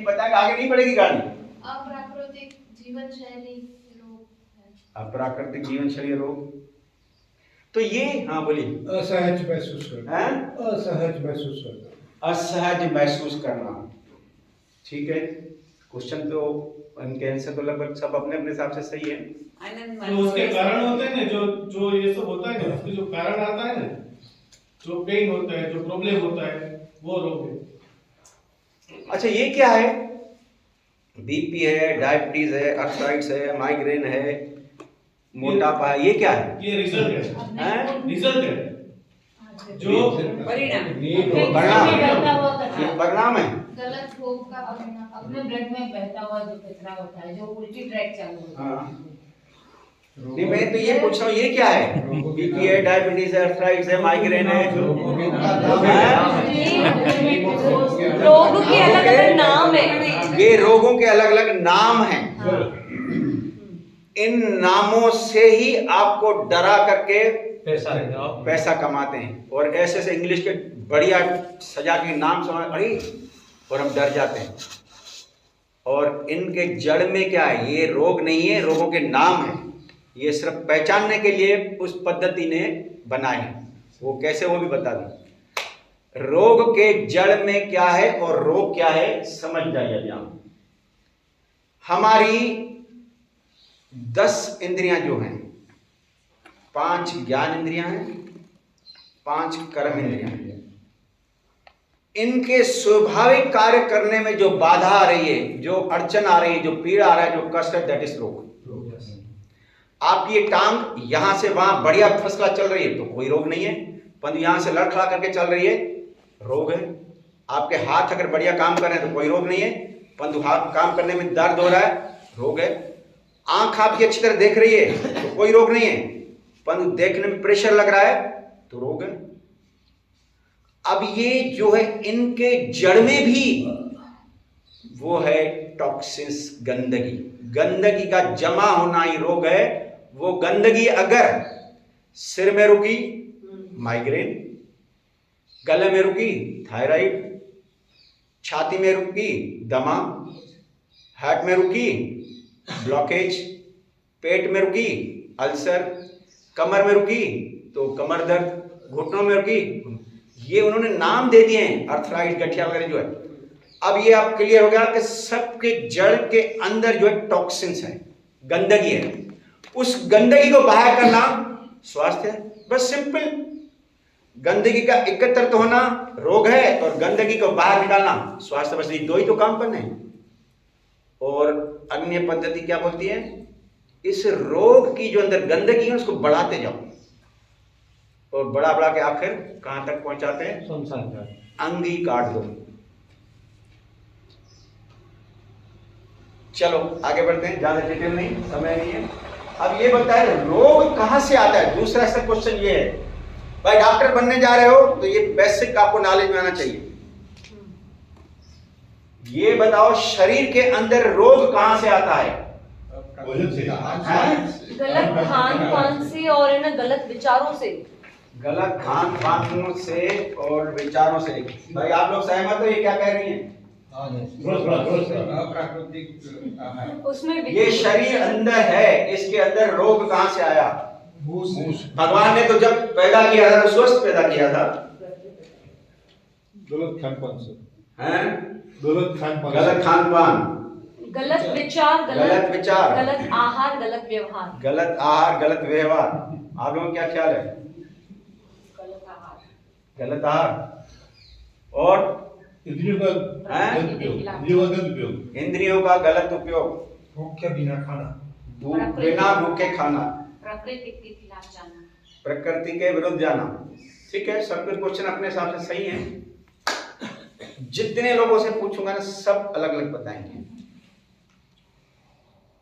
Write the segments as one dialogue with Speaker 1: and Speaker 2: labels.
Speaker 1: बताएगा, आगे नहीं बढ़ेगी गाड़ी।
Speaker 2: अप्राकृतिक जीवन शैली रोग है।
Speaker 1: अप्राकृतिक जीवन शैली रोग, तो ये, हाँ बोलिए।
Speaker 3: असहज महसूस करना, असहज महसूस करना,
Speaker 1: असहज महसूस करना, ठीक है। क्वेश्चन तो इनके आंसर तो लगभग सब अपने अपने हिसाब से सही है।
Speaker 4: तो उसके कारण होते हैं ना, जो जो ये सब होता है ना, उसके जो कारण आता है ना, जो पेन होता है, जो प्रॉब्लम होता है, वो रोग है।
Speaker 1: अच्छा ये क्या है? बीपी है, डायबिटीज है, अर्थराइटिस है, माइग्रेन है, मोटापा है, ये क्या है?
Speaker 4: ये रिजल्ट है, रिजल्ट है, जो
Speaker 2: परिणाम
Speaker 1: परिणाम है।
Speaker 2: गलत भोग का परिणाम,
Speaker 5: अपने ब्लड में बहता हुआ जो कचरा होता है, जो उल्टी ट्रैक चालू होता है।
Speaker 1: हाँ। नहीं मैं तो ये पूछ रहा हूँ, ये क्या है? बीपी है, डायबिटीज है, अर्थराइटिस है, माइग्रेन है,
Speaker 6: रोग के अलग अलग नाम है।
Speaker 1: ये रोगों के अलग अलग नाम हैं। इन नामों से ही आपको डरा करके पैसा कमाते हैं, और ऐसे ऐसे इंग्लिश के बढ़िया सजा के नाम समझ, अरे, और हम डर जाते हैं। और इनके जड़ में क्या है? ये रोग नहीं है, रोगों के नाम है। ये सिर्फ पहचानने के लिए उस पद्धति ने बनाए हैं। वो कैसे, वो भी बता दूं। रोग के जड़ में क्या है और रोग क्या है, समझ जाइए अभी आप। हमारी 10 इंद्रियां जो हैं, 5 ज्ञान इंद्रियां हैं, 5 कर्म इंद्रियां हैं। इनके स्वाभाविक कार्य करने में जो बाधा आ रही है, जो अड़चन आ रही है, जो पीड़ा आ रहा है, जो कष्ट है, दैट इज रोग। आपकी ये टांग यहां से वहां बढ़िया फर्स्ट क्लास चल रही है तो कोई रोग नहीं है, परंतु यहां से लड़खड़ा करके चल रही है, रोग है। आपके हाथ अगर बढ़िया काम कर रहे हैं तो कोई रोग नहीं है, परंतु हाथ काम करने में दर्द हो रहा है, रोग है। आंख आपकी अच्छी तरह देख रही है तो कोई रोग नहीं है, परंतु देखने में प्रेशर लग रहा है तो रोग है। अब ये जो है, इनके जड़ में भी वो है टॉक्सिन्स, गंदगी। गंदगी का जमा होना ही रोग है। वो गंदगी अगर सिर में रुकी, माइग्रेन, गले में रुकी, थायराइड, छाती में रुकी, दमा, हार्ट में रुकी, ब्लॉकेज, पेट में रुकी, अल्सर, कमर में रुकी तो कमर दर्द, घुटनों में रुकी, ये उन्होंने नाम दे दिए हैं, अर्थराइटिस, गठिया वगैरह जो है। अब ये आप क्लियर हो गया कि सबके जड़ के अंदर जो है टॉक्सिन्स है, गंदगी है। उस गंदगी को बाहर करना स्वास्थ्य है, बस सिंपल। गंदगी का एकत्रित होना रोग है, और गंदगी को बाहर निकालना स्वास्थ्य। बस ये दो ही तो काम करने हैं। और अन्य पद्धति क्या बोलती है? इस रोग की जो अंदर गंदगी है उसको बढ़ाते जाओ, और बढ़ा बढ़ा के आखिर कहां तक पहुंचाते हैं? अंगी काट दो। चलो आगे बढ़ते हैं, ज्यादा डिटेल नहीं, समय नहीं है। अब ये बताए रोग कहां से आता है। दूसरा ऐसा क्वेश्चन ये है, भाई डॉक्टर बनने जा रहे हो तो ये बेसिक आपको नॉलेज में आना चाहिए। ये बताओ शरीर के अंदर रोग कहां से आता है?
Speaker 6: गलत खान पान से और इन गलत विचारों से।
Speaker 1: गलत खान पान से और विचारों से। भाई आप लोग सहमत हो ये क्या कह रही हैं?
Speaker 6: उसमें
Speaker 1: ये शरीर अंदर है, इसके अंदर रोग कहां से आया? भगवान ने तो जब पैदा किया था तो स्वस्थ पैदा किया था।
Speaker 3: गलत खान पान से
Speaker 1: हैं?
Speaker 3: गलत खान पान,
Speaker 1: गलत खान पान,
Speaker 6: गलत विचार,
Speaker 1: गलत विचार,
Speaker 6: गलत आहार, गलत व्यवहार।
Speaker 1: गलत आहार, गलत व्यवहार। आप लोगों को क्या ख्याल है?
Speaker 6: गलत आहार,
Speaker 1: गलत आहार और
Speaker 3: इंद्रियों का गलत उपयोग,
Speaker 1: इंद्रियों का गलत उपयोग,
Speaker 3: भूखे बिना खाना,
Speaker 1: बिना भूखे खाना,
Speaker 6: प्रकृति के खिलाफ जाना,
Speaker 1: प्रकृति के विरुद्ध जाना। ठीक है, सब कुछ क्वेश्चन अपने हिसाब से सही है। जितने लोगों से पूछूंगा ना सब अलग अलग बताएंगे,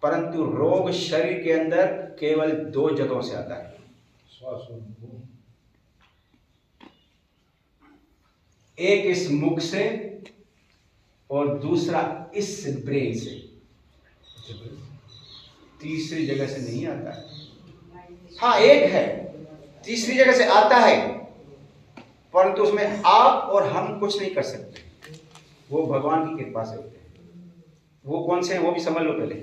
Speaker 1: परंतु रोग शरीर के अंदर केवल 2 जगहों से आता है। एक इस मुख से और दूसरा इस ब्रेन से। तीसरी जगह से नहीं आता है। हाँ एक है, तीसरी जगह से आता है, परंतु उसमें आप और हम कुछ नहीं कर सकते, वो भगवान की कृपा से होते हैं। वो कौन से हैं वो भी समझ लो पहले।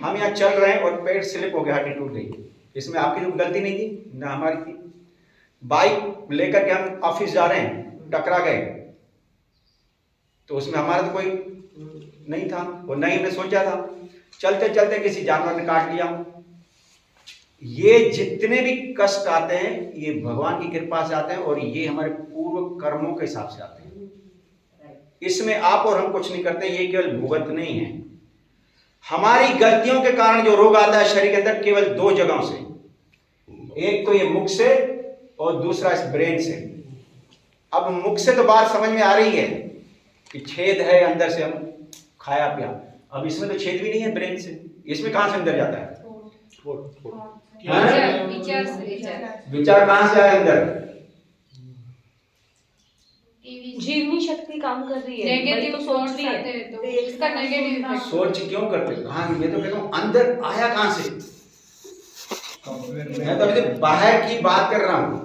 Speaker 1: हम यहाँ चल रहे हैं और पैर स्लिप हो गया, हड्डी टूट गई, इसमें आपकी तो गलती नहीं थी ना हमारी थी। बाइक लेकर के हम ऑफिस जा रहे हैं, टकरा गए, तो उसमें हमारा तो कोई नहीं था और नहीं हमने सोचा था। चलते चलते किसी जानवर ने काट लिया। ये जितने भी कष्ट आते हैं ये भगवान की कृपा से आते हैं और ये हमारे पूर्व कर्मों के हिसाब से आते हैं। इसमें आप और हम कुछ नहीं करते, ये केवल भुगत नहीं है। हमारी गलतियों के कारण जो रोग आता है शरीर के अंदर केवल दो जगहों से, एक तो ये मुख से और दूसरा इस ब्रेन से। अब मुख से तो बात समझ में आ रही है कि छेद है अंदर से, हम खाया पिया। अब इसमें तो छेद भी नहीं है ब्रेन से, इसमें कहां से अंदर जाता है?
Speaker 2: विचार से
Speaker 1: विचार कहां से आया अंदर?
Speaker 6: जीवनी शक्ति काम कर रही है,
Speaker 2: नेगेटिव
Speaker 6: तो
Speaker 2: सोच
Speaker 6: सोच रही है।
Speaker 2: आते हैं तो इसका नेगेटिव इफेक्ट।
Speaker 1: सोच क्यों करते हैं? हाँ, मैं तो कहता हूं अंदर आया कहां से? मैं तो अभी तो बाहर की बात कर रहा हूं।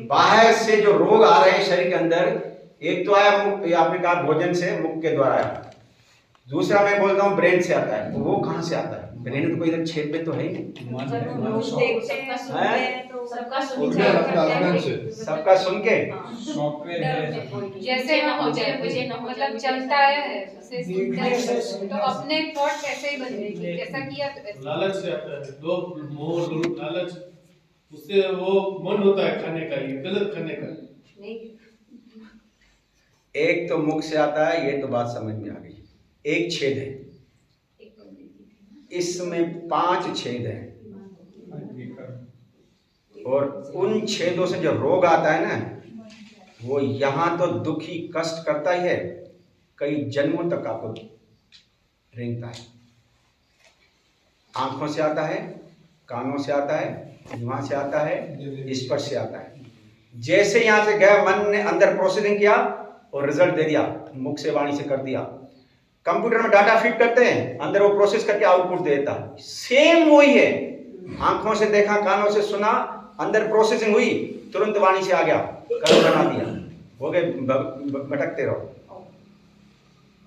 Speaker 1: बाहर से जो रोग आ रहे हैं शरीर के अंदर, एक तो आया मुख, आपने कहा भोजन से, मुख के द्वारा आया। दूसरा मैं बोलता हूँ ब्रेन से आता है, तो वो कहाँ से आता है? ब्रेन तो कोई इधर छेद में तो है ही नहीं। सबका सुन के
Speaker 2: जैसे हम मतलब चलता है उसे सुनते हैं, तो अपने थॉट कैसे ही बदलेगी, कैसा किया तो वैसे।
Speaker 4: लालच से आता है, लोभ मोह लालच, उससे वो मन होता है खाने का, ये गलत खाने का।
Speaker 1: एक तो मुख से आता है, ये तो बात समझ में आ गई। एक छेद है, इसमें 5 छेद हैं और उन छेदों से जो रोग आता है ना, वो यहाँ तो दुखी कष्ट करता ही है, कई जन्मों तक आपको रेंगता है। आंखों से आता है, कानों से आता है, वहां से आता है, स्पर्श से आता है। जैसे यहाँ से गया, मन ने अंदर प्रोसेसिंग किया और रिजल्ट दे दिया, मुख से वाणी से कर दिया। कंप्यूटर में डाटा फीड करते हैं, अंदर वो प्रोसेस करके आउटपुट देता है। सेम वही है, आंखों से देखा, कानों से सुना, अंदर प्रोसेसिंग हुई, तुरंत वाणी से आ गया, कर्म बना दिया, हो गए, भटकते रहो।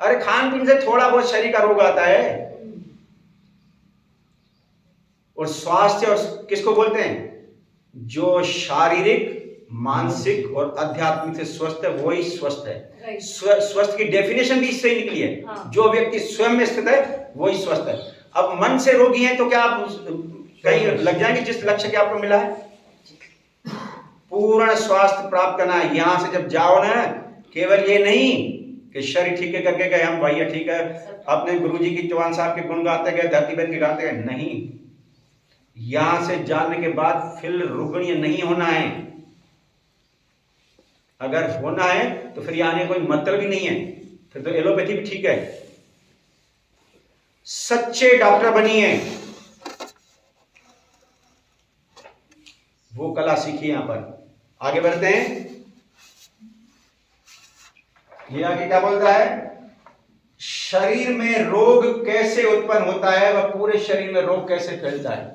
Speaker 1: अरे खान पीन से थोड़ा बहुत शरीर का रोग आता है। और स्वास्थ्य और किसको बोलते हैं? जो शारीरिक, मानसिक और आध्यात्मिक से स्वस्थ है, वही स्वस्थ है। स्वस्थ की डेफिनेशन भी इससे ही निकली है।
Speaker 6: हाँ।
Speaker 1: जो व्यक्ति स्वयं में स्थित है वही स्वस्थ है। अब मन से रोगी हैं तो क्या आप कहीं लग जाएंगे जिस लक्ष्य के आपको मिला है? पूर्ण स्वास्थ्य प्राप्त करना है। यहां से जब जाओ ना, केवल ये नहीं कि शरीर ठीक है करके गए हम, भैया ठीक है, अपने गुरुजी की चौहान साहब के गुण गाते गए, धरती बहन के गाते गए, नहीं। यहां से जाने के बाद फिर रुग्ण नहीं होना है। अगर होना है तो फिर आने कोई मतलब ही नहीं है, फिर तो एलोपैथी भी ठीक है। सच्चे डॉक्टर बनिए, वो कला सीखिए। यहां पर आगे बढ़ते हैं। ये आगे क्या बोलता है? शरीर में रोग कैसे उत्पन्न होता है, वह पूरे शरीर में रोग कैसे फैलता है।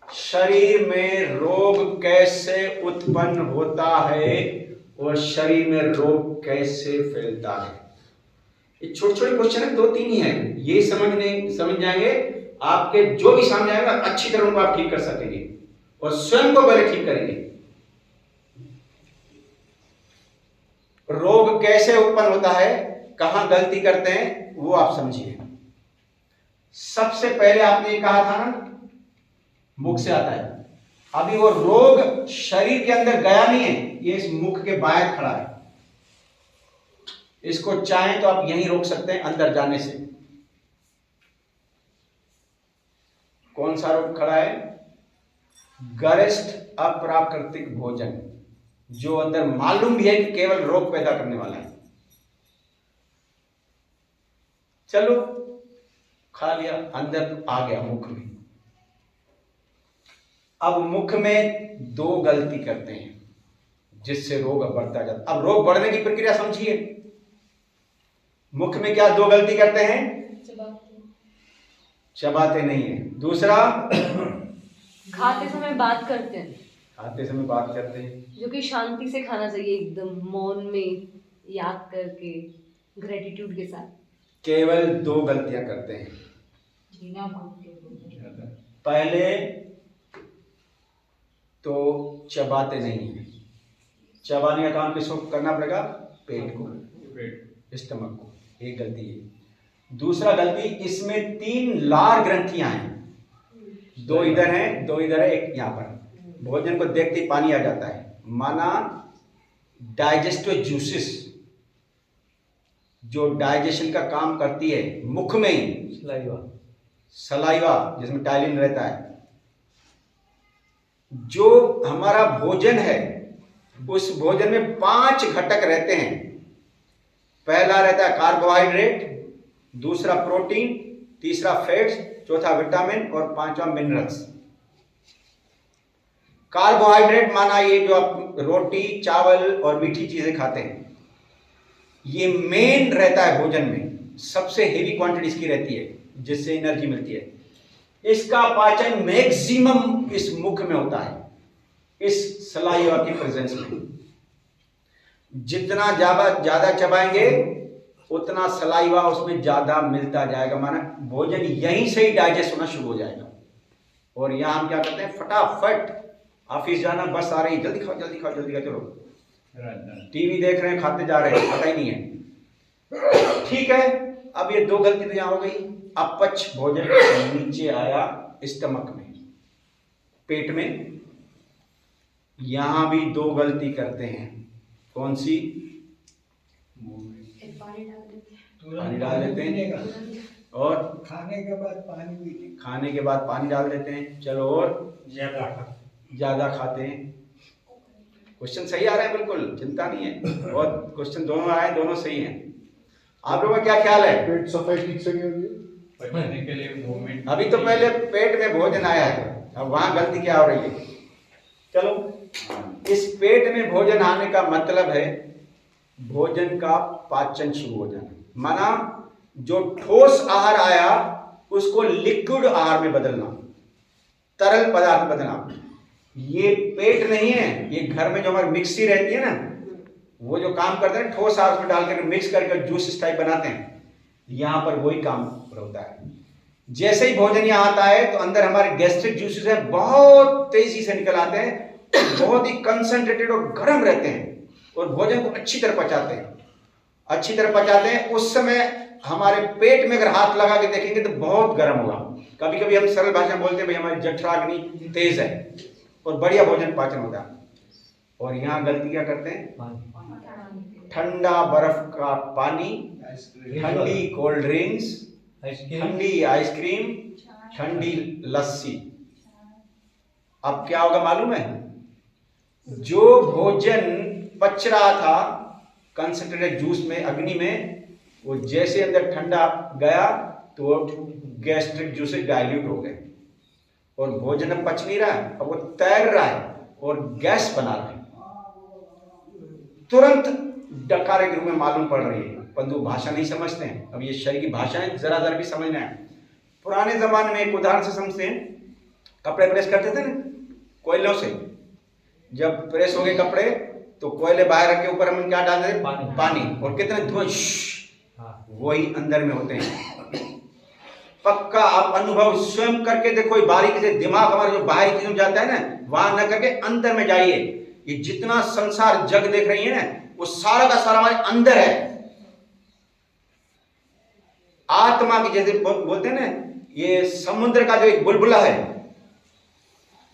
Speaker 1: शरीर में रोग कैसे उत्पन्न होता है और शरीर में रोग कैसे फैलता है। ये छोटे छोटे क्वेश्चन है, 2-3 ही है। ये समझ जाएंगे, आपके जो भी सामने आएगा अच्छी तरह उनको आप ठीक कर सकेंगे और स्वयं को पहले ठीक करेंगे। रोग कैसे उत्पन्न होता है, कहां गलती करते हैं, वो आप समझिए। सबसे पहले आपने कहा था ना, मुख से आता है। अभी वो रोग शरीर के अंदर गया नहीं है, ये इस मुख के बाहर खड़ा है। इसको चाहें तो आप यहीं रोक सकते हैं अंदर जाने से। कौन सा रोग खड़ा है? गरिष्ठ अप्राकृतिक भोजन, जो अंदर मालूम भी है कि केवल रोग पैदा करने वाला है। चलो खा लिया, अंदर आ गया मुख में। अब मुख में 2 गलती करते हैं जिससे रोग बढ़ता जाता। अब रोग बढ़ने की प्रक्रिया समझिए। मुख में क्या 2 गलती करते हैं? चबाते नहीं है। दूसरा,
Speaker 6: खाते समय बात करते हैं,
Speaker 1: खाते समय बात करते हैं।
Speaker 6: जो कि शांति से खाना चाहिए, एकदम मौन में। याद करके ग्रेटिट्यूड के साथ?
Speaker 1: केवल 2 गलतियां करते हैं।
Speaker 5: बिना भूख के बोले।
Speaker 1: पहले तो चबाते नहीं हैं। चबाने का काम किसको करना पड़ेगा? पेट को, स्टमक को। एक गलती है। दूसरा गलती, इसमें 3 लार ग्रंथियां हैं, 2 इधर हैं, 2 इधर है, एक यहाँ पर। भोजन को देखते ही पानी आ जाता है। माना डाइजेस्टिव जूसेस जो डाइजेशन का काम करती है मुख में ही, सलाइवा जिसमें टाइलिन रहता है। जो हमारा भोजन है उस भोजन में 5 घटक रहते हैं। पहला रहता है कार्बोहाइड्रेट, दूसरा प्रोटीन, तीसरा फैट्स, चौथा विटामिन और 5वां मिनरल्स। कार्बोहाइड्रेट माना ये जो आप रोटी चावल और मीठी चीजें खाते हैं, ये मेन रहता है भोजन में, सबसे हेवी क्वांटिटी इसकी रहती है जिससे एनर्जी मिलती है। इसका पाचन मैक्सिमम इस मुख में होता है, इस सलाइवा की प्रेजेंस में। जितना ज्यादा चबाएंगे उतना सलाइवा उसमें ज्यादा मिलता जाएगा, माना भोजन यहीं से ही डाइजेस्ट होना शुरू हो जाएगा। और यहां हम क्या करते हैं, फटाफट ऑफिस जाना, बस आ रही, जल्दी खाओ जल्दी खाओ जल्दी खाओ, चलो टीवी देख रहे हैं, खाते जा रहे हैं, पता ही नहीं है। ठीक है, अब ये 2 गलती तो यहां हो गई। अपच भोजन नीचे आया स्टमक में, पेट में। यहां भी 2 गलती करते हैं। कौन सी? पानी डाल देते हैं, और
Speaker 3: खाने के बाद पानी पीते हैं।
Speaker 1: खाने के बाद पानी डाल देते हैं। चलो, और ज्यादा खाते हैं। क्वेश्चन सही आ रहा है, बिल्कुल चिंता नहीं है। और क्वेश्चन दोनों आए, दोनों सही हैं। आप लोगों का क्या ख्याल है?
Speaker 3: पेट सफाई ठीक से नहीं होगी।
Speaker 7: पचने के लिए मूवमेंट।
Speaker 1: अभी तो पहले पेट में भोजन आया है, अब वहां गलती क्या हो रही है? चलो, इस पेट में भोजन आने का मतलब है भोजन का पाचन शुरू हो जाना। माना जो ठोस आहार आया उसको लिक्विड आहार में बदलना, तरल पदार्थ बदलना। ये पेट नहीं है, ये घर में जो हमारी मिक्सी रहती है ना, वो जो काम करते हैं ठोस आहार में डाल कर मिक्स करके जूस टाइप बनाते हैं, यहां पर वही काम होता है। जैसे ही भोजन यहाँ आता है तो अंदर हमारे गैस्ट्रिक जूसेस है, बहुत तेजी से निकल आते हैं, बहुत ही कंसंट्रेटेड और गर्म रहते हैं, और भोजन को अच्छी तरह पचाते हैं, अच्छी तरह पचाते हैं। उस समय हमारे पेट में अगर हाथ लगा के देखेंगे तो बहुत गर्म होगा। कभी कभी हम सरल भाषा में बोलते हैं भाई हमारी जठराग्नि तेज है, और बढ़िया भोजन पाचन होता है। और यहाँ गलती क्या करते हैं? ठंडा बर्फ का पानी, ठंडी कोल्ड ड्रिंक्स, ठंडी आइसक्रीम, ठंडी लस्सी। अब क्या होगा मालूम है? जो भोजन पच रहा था कंसंट्रेटेड जूस में, अग्नि में, वो जैसे अंदर ठंडा गया तो गैस्ट्रिक जूसेस डाइल्यूट हो गए, और भोजन अब पच नहीं रहा है, अब वो तैर रहा है और गैस बना रहा है। तुरंत डकारे के रूप में मालूम पड़ रही है, परंतु भाषा नहीं समझते हैं। अब ये शरीर की भाषाएं जरा जरा भी समझना है। पुराने जमाने में एक उदाहरण से समझते हैं, कपड़े प्रेस करते थे ना कोयलों से। जब प्रेस हो गए कपड़े तो कोयले बाहर रख के ऊपर हम क्या डाल देते? पानी। और कितने धुआं, वही अंदर में होते हैं। पक्का आप अनुभव स्वयं करके देखो, बारीकी से दिमाग हमारे जो बाहरी चीजों में जाता है ना, वहां न करके अंदर में जाइए। ये जितना संसार जग देख रही है ना, वो सारा का सारा हमारे अंदर है। आत्मा की, जैसे बोलते हैं ना, ये समुद्र का जो एक बुलबुला है,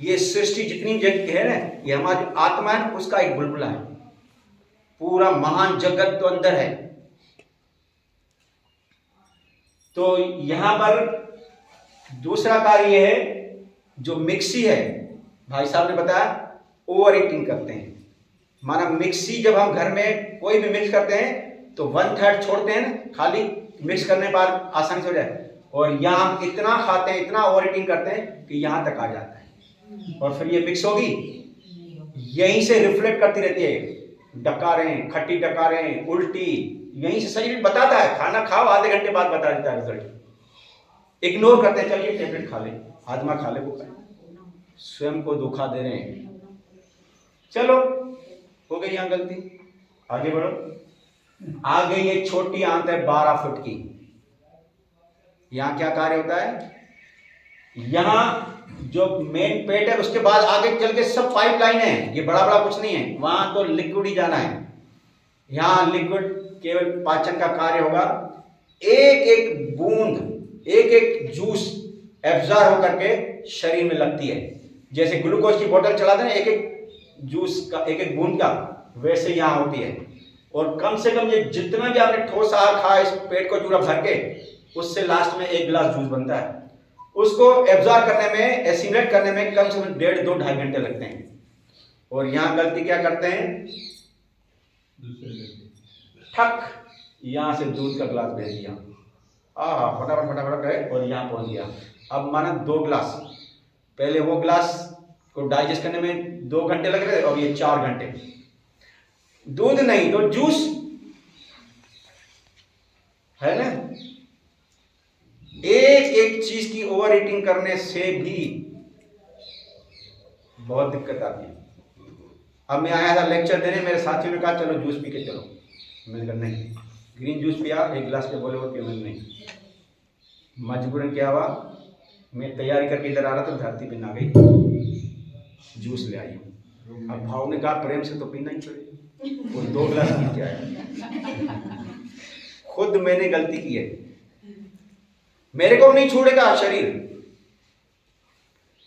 Speaker 1: ये सृष्टि जितनी जगह है ना, ये हमारी आत्मा है, उसका एक बुलबुला है। पूरा महान जगत तो अंदर है। तो यहां पर दूसरा कार्य यह है, जो मिक्सी है, भाई साहब ने बताया, ओवर ईटिंग करते हैं। माना मिक्सी जब हम घर में कोई भी मिक्स करते हैं तो 1/3 छोड़ते हैं ना, खाली मिक्स करने के बाद आसानी से हो जाए। और यहाँ हम इतना खाते हैं, इतना ओवर ईटिंग करते हैं कि यहाँ तक आ जाता है, और फिर ये मिक्स होगी, यहीं से रिफ्लेक्ट करती रहती है। डकारें, खट्टी डकारें, उल्टी, यहीं से शरीर बताता है। खाना खाओ, आधे घंटे बाद बता देता है रिजल्ट। इग्नोर करते हैं, चलिए टेबलेट खा ले, हाजमा खा ले, वो स्वयं को धोखा दे रहे हैं। चलो, हो गई यहाँ गलती, आगे बढ़ो। आगे ये छोटी आंत है 12 फुट की। यहां क्या कार्य होता है, यहां जो मेन पेट है उसके बाद आगे चल के सब पाइपलाइन है, ये बड़ा बड़ा कुछ नहीं है, वहां तो लिक्विड ही जाना है। यहां लिक्विड केवल पाचन का कार्य होगा, एक एक बूंद एक एक जूस एब्जॉर्ब होकर के शरीर में लगती है। जैसे ग्लूकोज की बोतल चलाते हैं एक एक जूस का एक एक बूंद का, वैसे यहां होती है। और कम से कम ये जितना भी आपने ठोस आहार खाया इस पेट को पूरा भर के, उससे लास्ट में 1 गिलास जूस बनता है। उसको एब्जॉर्ब करने में, एसिमुलेट करने में कम से कम 1.5, 2, 2.5 घंटे लगते हैं। और यहां गलती क्या करते हैं, ठक यहां से दूध का गिलास भेज दिया, फटाफट फटाफट गए और यहां पहुंच गया। अब माना 2 गिलास, पहले वो गिलास को डाइजेस्ट करने में 2 घंटे लग रहे थे और ये 4 घंटे। दूध नहीं तो जूस है ना। एक एक चीज की ओवर ईटिंग करने से भी बहुत दिक्कत आती है। अब मैं आया था लेक्चर देने, मेरे साथियों ने कहा चलो जूस पी के चलो, मैंने कहा नहीं, ग्रीन जूस पिया 1 गिलास के बोले वो पिया, मैंने नहीं। मजबूरन क्या हुआ, मैं तैयारी करके इधर आ रहा था, धरती पे ना गई, जूस ले आई। अब भाव ने कहा प्रेम से तो पीना ही पड़ेगा, वो 2 गिलास पी के आया। खुद मैंने गलती की है, मेरे को नहीं छोड़ेगा शरीर।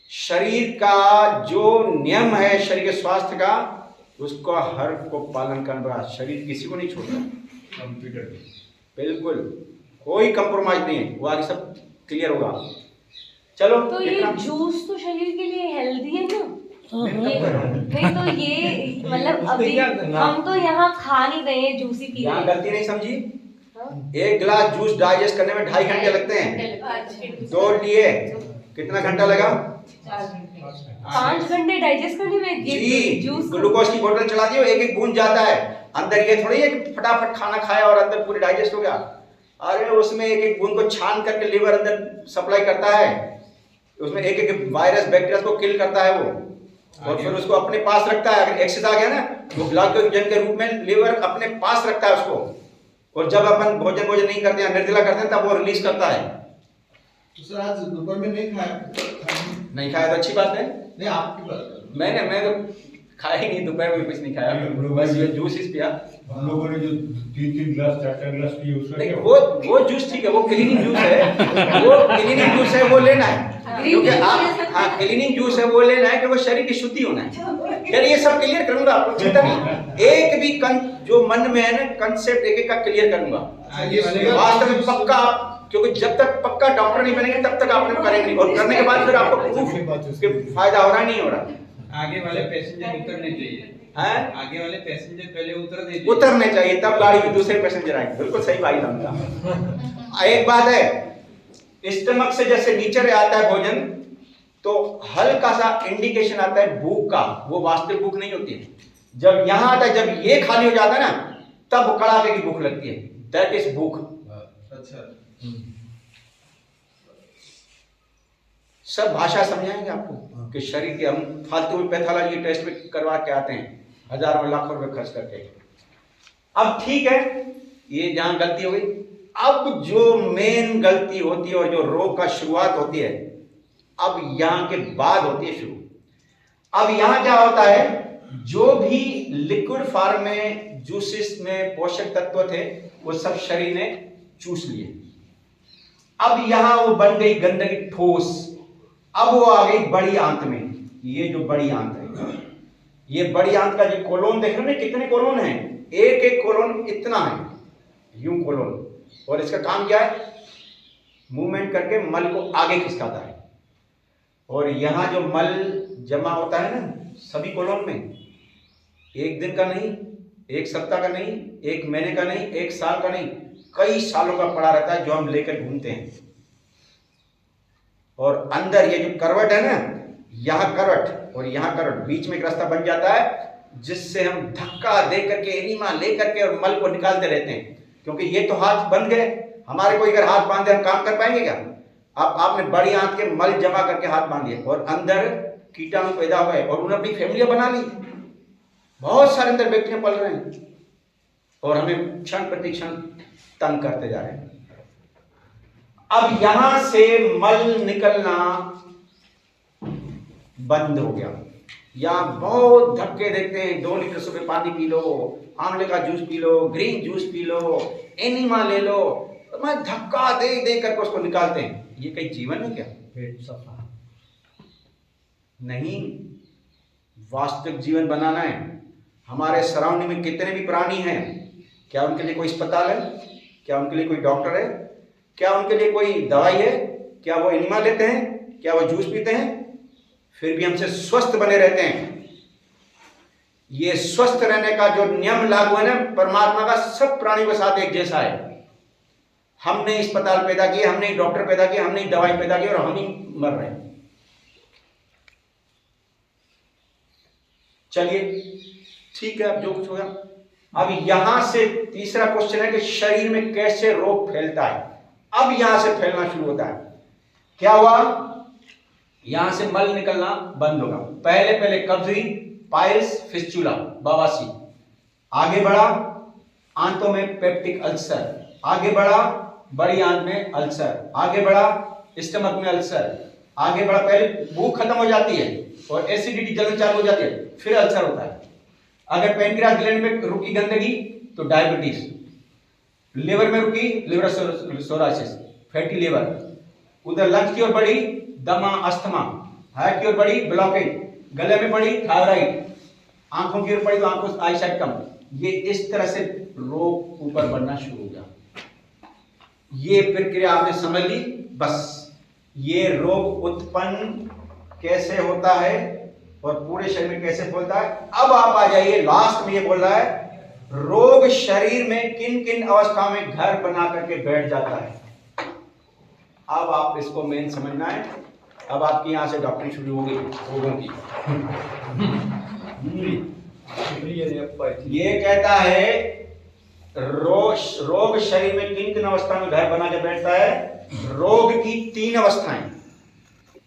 Speaker 1: शरीर का जो नियम है शरीर के स्वास्थ्य का, उसको हर को पालन करना। शरीर किसी को नहीं छोड़ता, कंप्यूटर बिल्कुल कोई कंप्रोमाइज नहीं है, वो आगे सब क्लियर होगा। चलो
Speaker 6: तो ये जूस तो शरीर के लिए हेल्दी है ना। नहीं तो ये मतलब अभी हम तो यहाँ खा नहीं रहे हैं, जूस ही पी रहे
Speaker 1: यहाँ
Speaker 6: हैं।
Speaker 1: गलती नहीं समझी, 1 गिलास जूस डाइजेस्ट करने में 2.5 घंटे लगते हैं। 2 लिए कितना घंटा लगा,
Speaker 6: 5 घंटे डाइजेस्ट करने में।
Speaker 1: जी,
Speaker 6: जूस
Speaker 1: ग्लूकोज की बोतल चला दी, एक एक बूंद जाता है अंदर। ये थोड़ी है कि फटाफट खाना खाया और अंदर पूरी डाइजेस्ट हो गया। अरे उसमें एक एक बूंद को छान करके लीवर अंदर सप्लाई करता है, उसमें एक एक वायरस बैक्टीरिया को किल करता है वो, और फिर उसको अपने पास रखता है। अगर एक्सेस आ गया ना, वो ग्लाइकोजन के रूप में लीवर अपने पास रखता है उसको, और जब अपन भोजन नहीं करते हैं, निर्जला करते हैं, तब वो रिलीज करता है।
Speaker 8: तो सर आज दोपहर में नहीं खाया?
Speaker 1: नहीं खाया तो अच्छी बात है।
Speaker 8: नहीं, आपकी बात कर रहा
Speaker 1: मैं तो खाया ही नहीं, दोपहर में कुछ नहीं खाया, बस ये जूस ही पिया।
Speaker 3: हम लोगों ने जो 3 गिलास 4 गिलास पिए उसका
Speaker 1: नहीं,
Speaker 3: क्या?
Speaker 1: वो जूस ठीक है, वो क्लीनिंग जूस है, वो क्लीनिंग जूस है, वो लेना है। क्योंकि आप क्लीनिंग जूस है वो लेना है कि वो शरीर की शुद्धि होना है। यार ये सब क्लियर करूंगा, आपको चिंता नहीं। एक भी जो मन में है ना कंसेप्ट एक का क्लियर करूंगा वास्तव में पक्का। क्योंकि जब तक पक्का डॉक्टर नहीं बनेंगे तब तक आपने करेंगे नहीं, और करने के बाद फिर आपको प्रूफ कि फायदा हो रहा है नहीं हो रहा।
Speaker 7: आगे वाले पैसेंजर उतरने चाहिए,
Speaker 1: हैं?
Speaker 7: आगे वाले पैसेंजर पहले
Speaker 1: उतरने चाहिए, तब गाड़ी में दूसरे पैसेंजर आएंगे। बिल्कुल सही भाई समझा। एक बात है, स्टमक से जैसे नीचे आता है भोजन, तो हल्का सा इंडिकेशन आता है भूख का, वो वास्तविक भूख नहीं होती है। जब यहां आता है, जब ये खाली हो जाता है ना, तब कड़ाके की भूख लगती है, दैट इज भूख।
Speaker 8: अच्छा,
Speaker 1: सब भाषा समझाएंगे आपको कि शरीर के हम फालतू में पैथोलॉजी टेस्ट में करवा के आते हैं, हजारों लाखों रुपए खर्च करके। अब ठीक है, ये जहां गलती हो गई। अब जो मेन गलती होती है और जो रोग का शुरुआत होती है, अब यहां के बाद होती है शुरू। अब यहां क्या होता है, जो भी लिक्विड फॉर्म में जूसेस में पोषक तत्व थे वो सब शरीर ने चूस लिए। अब यहां वो बन गई गंदगी ठोस। अब वो आ गई बड़ी आंत में। ये जो बड़ी आंत है, ये बड़ी आंत का जो कोलोन देख रहे हो ना, कितने कोलोन हैं, एक एक कोलोन इतना है, यूं कोलोन। और इसका काम क्या है, मूवमेंट करके मल को आगे खिसकाता है। और यहां जो मल जमा होता है ना सभी कोलोन में, एक दिन का नहीं, एक सप्ताह का नहीं, एक महीने का नहीं, एक साल का नहीं, कई सालों का पड़ा रहता है, जो हम लेकर घूमते हैं। और अंदर ये जो करवट है ना, यहां करवट और यहां करवट, बीच में एक रास्ता बन जाता है, जिससे हम धक्का दे करके एनीमा ले करके और मल को निकालते रहते हैं। क्योंकि ये तो हाथ बंद गए हमारे, कोई अगर हाथ बांधे हम काम कर पाएंगे क्या? अब आपने बड़ी आंत के मल जमा करके हाथ बांध दिए और अंदर कीटाणु पैदा हुए और उन्होंने अपनी फैमिली बना ली, बहुत सारे अंदर बैक्टीरिया पल रहे हैं। और हमें क्षण प्रतिक्षण तंग करते जा रहे हैं। अब यहां से मल निकलना बंद हो गया। या बहुत धक्के देते हैं, 2 लीटर सुबह पानी पी लो, आंवले का juice P low, green juice P low, enema ले लो, मैं धक्का दे दे करके उसको निकालते हैं। ये कहीं जीवन है क्या?
Speaker 3: पेट सफा
Speaker 1: नहीं, वास्तविक जीवन बनाना है। हमारे सराउंडिंग में कितने भी प्राणी हैं, क्या उनके लिए कोई अस्पताल है? क्या उनके लिए कोई डॉक्टर है? क्या उनके लिए कोई दवाई है? क्या वो एनिमा लेते हैं? क्या वो जूस पीते हैं? फिर भी हमसे स्वस्थ बने रहते हैं। ये स्वस्थ रहने का जो नियम लागू है ना परमात्मा का, सब प्राणियों के साथ एक जैसा है। हमने अस्पताल पैदा किए, हमने डॉक्टर पैदा किए, हमने दवाई पैदा की और हम ही मर रहे हैं। चलिए ठीक है, अब जो कुछ होगा। अब यहां से तीसरा क्वेश्चन है कि शरीर में कैसे रोग फैलता है। अब यहां से फैलना शुरू होता है। क्या हुआ? यहां से मल निकलना बंद होगा। पहले कब्ज हुई, पाइल्स, फिस्चुला, बवासीर। आगे बढ़ा आंतों में पेप्टिक अल्सर, आगे बढ़ा बड़ी आंत में अल्सर, आगे बढ़ा स्टमक में अल्सर, आगे बढ़ा, पहले भूख खत्म हो जाती है और एसिडिटी जलना चालू हो जाती है, फिर अल्सर होता है। अगर पैनक्रियास ग्लैंड में रुकी गंदगी तो डायबिटीज, लिवर में रुकी लिवर सोरासिस, फैटी लिवर, उधर लंग्स की ओर बढ़ी दमा अस्थमा, हार्ट की ओर बढ़ी ब्लॉकेज, गले में बढ़ी थायराइड, आंखों की ओर बढ़ी तो आंखों आईसाइट कम। ये इस तरह से रोग ऊपर बढ़ना शुरू हो गया। ये प्रक्रिया आपने समझ ली। बस ये रोग उत्पन्न कैसे होता है और पूरे शरीर में कैसे फैलता है। अब आप आ जाइए, लास्ट में ये बोल रहा है रोग शरीर में किन किन अवस्थाओं में घर बना करके बैठ जाता है। अब आप इसको मेन समझना है। अब आपकी यहां से डॉक्टरी शुरू होगी रोगों की। ये कहता है रोग शरीर में किन किन अवस्था में घर बना के बैठता है। रोग की 3 अवस्थाएं।